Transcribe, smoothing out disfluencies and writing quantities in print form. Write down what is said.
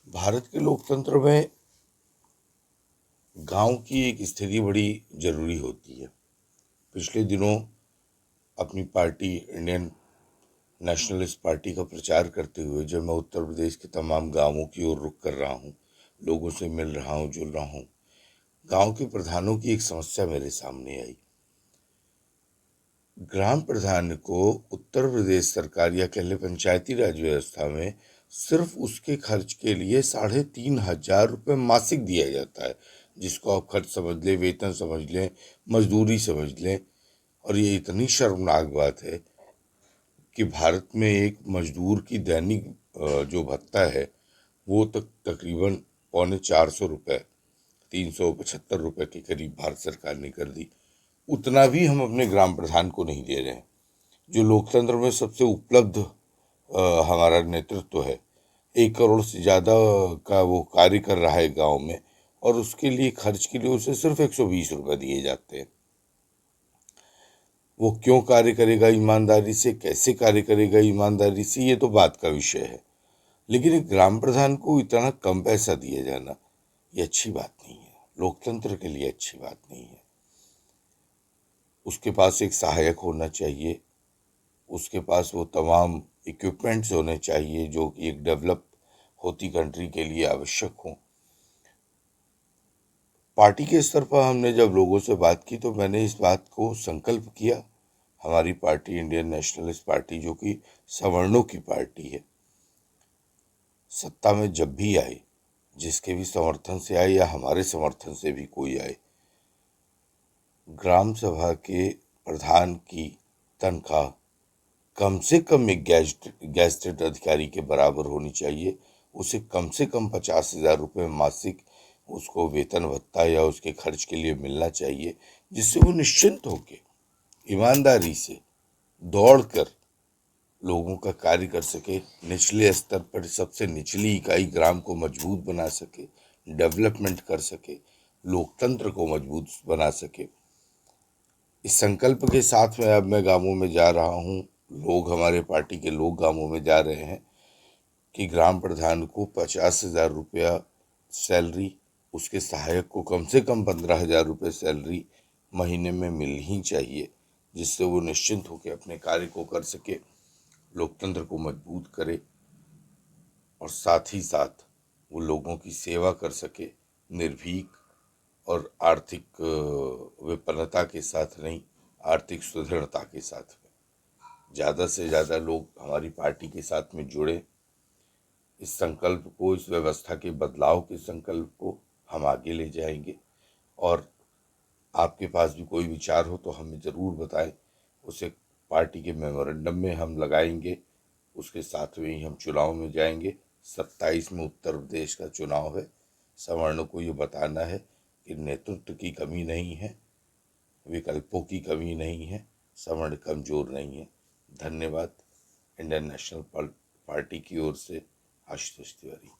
भारत के लोकतंत्र में गांव की एक स्थिति बड़ी जरूरी होती है। पिछले दिनों अपनी पार्टी इंडियन नेशनलिस्ट पार्टी का प्रचार करते हुए जब मैं उत्तर प्रदेश के तमाम गांवों की ओर रुख कर रहा हूँ, लोगों से मिल रहा हूँ, जुल रहा हूँ, गांव के प्रधानों की एक समस्या मेरे सामने आई। ग्राम प्रधान को उत्तर प्रदेश सरकार या कह ले पंचायती राज व्यवस्था में सिर्फ उसके खर्च के लिए 3,500 रुपये मासिक दिया जाता है, जिसको आप खर्च समझ लें, वेतन समझ लें, मजदूरी समझ लें। और ये इतनी शर्मनाक बात है कि भारत में एक मजदूर की दैनिक जो भत्ता है वो तकरीबन 350 रुपये, 375 रुपये के करीब भारत सरकार ने कर दी। उतना भी हम अपने ग्राम प्रधान को नहीं दे रहे हैं, जो लोकतंत्र में सबसे उपलब्ध हमारा नेतृत्व है। 1 करोड़ से ज्यादा का वो कार्य कर रहा है गांव में, और उसके लिए खर्च के लिए उसे सिर्फ 120 रुपये दिए जाते हैं। वो क्यों कार्य करेगा ईमानदारी से, कैसे कार्य करेगा ईमानदारी से, ये तो बात का विषय है। लेकिन एक ग्राम प्रधान को इतना कम पैसा दिया जाना ये अच्छी बात नहीं है, लोकतंत्र के लिए अच्छी बात नहीं है। उसके पास एक सहायक होना चाहिए, उसके पास वो तमाम इक्विपमेंट्स होने चाहिए जो कि एक डेवलप होती कंट्री के लिए आवश्यक हों। पार्टी के स्तर पर हमने जब लोगों से बात की तो मैंने इस बात को संकल्प किया। हमारी पार्टी इंडियन नेशनलिस्ट पार्टी, जो कि सवर्णों की पार्टी है, सत्ता में जब भी आए, जिसके भी समर्थन से आए या हमारे समर्थन से भी कोई आए, ग्राम सभा के प्रधान की तनख्वाह कम से कम एक गैजेटेड अधिकारी के बराबर होनी चाहिए। उसे कम से कम 50,000 रुपये मासिक उसको वेतन भत्ता या उसके खर्च के लिए मिलना चाहिए, जिससे वो निश्चिंत होकर ईमानदारी से दौड़कर लोगों का कार्य कर सके, निचले स्तर पर सबसे निचली इकाई ग्राम को मजबूत बना सके, डेवलपमेंट कर सके, लोकतंत्र को मजबूत बना सके। इस संकल्प के साथ में अब मैं गांवों में जा रहा हूँ, लोग, हमारे पार्टी के लोग गांवों में जा रहे हैं कि ग्राम प्रधान को 50,000 रुपया सैलरी, उसके सहायक को कम से कम 15,000 रुपये सैलरी महीने में मिल ही चाहिए, जिससे वो निश्चिंत होकर अपने कार्य को कर सके, लोकतंत्र को मजबूत करे और साथ ही साथ वो लोगों की सेवा कर सके, निर्भीक और आर्थिक विपन्नता के साथ नहीं, आर्थिक सुदृढ़ता के साथ में। ज़्यादा से ज़्यादा लोग हमारी पार्टी के साथ में जुड़े, इस संकल्प को, इस व्यवस्था के बदलाव के संकल्प को हम आगे ले जाएंगे। और आपके पास भी कोई विचार हो तो हमें ज़रूर बताएं, उसे पार्टी के मेमोरेंडम में हम लगाएंगे। उसके साथ में ही हम चुनाव में जाएंगे। 27 में उत्तर प्रदेश का चुनाव है। सवर्णों को ये बताना है कि नेतृत्व की कमी नहीं है, विकल्पों की कमी नहीं है, सवर्ण कमजोर नहीं है। धन्यवाद। इंडियन नेशनल पार्टी की ओर से आशुतोष तिवारी।